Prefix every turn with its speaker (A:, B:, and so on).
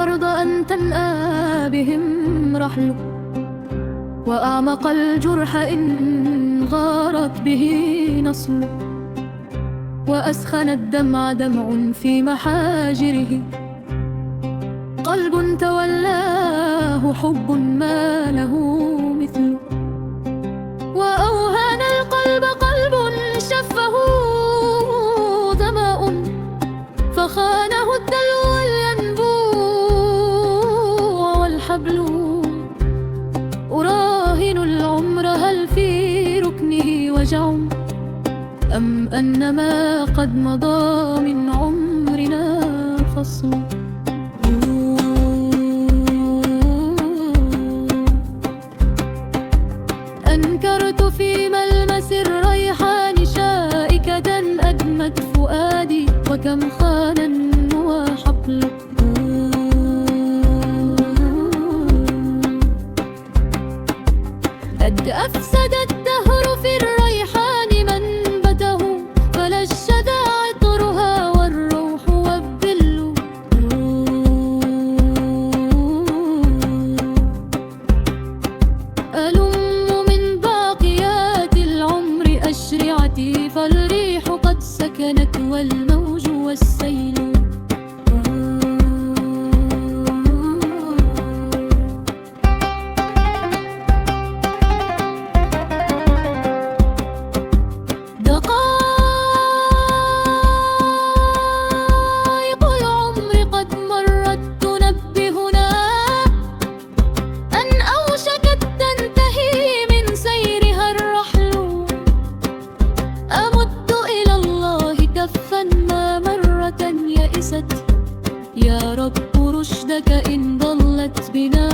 A: الأرض أن تنأى بهم رحل، وأعمق الجرح إن غارت به نصل، وأسخن الدمع دمع في محاجره، قلب تولاه حب ما له مثله، وأوهن القلب قلب شفه ظمأ، فخانه الدلو والينبوع والحبل. أراهن العمر هل في ركنه وجع، أم أن ما قد مضى من عمرنا فصل. أنكرت في ملمس الريحان شائكة أدمت فؤادي، وكم خان النوى حقل. قد أفسد الدهر في الريحان منبته، فلشد عطرها والروح والظل. ألم من باقيات العمر أشرعتي، فالريح قد سكنت والموج والسيل. دقائق العمر قد مرت تنبهنا أن أوشكت تنتهي من سيرها الرحل. أمد إلى الله كفا ما مرة يئست، يا رب رشدك إن ضلت بنا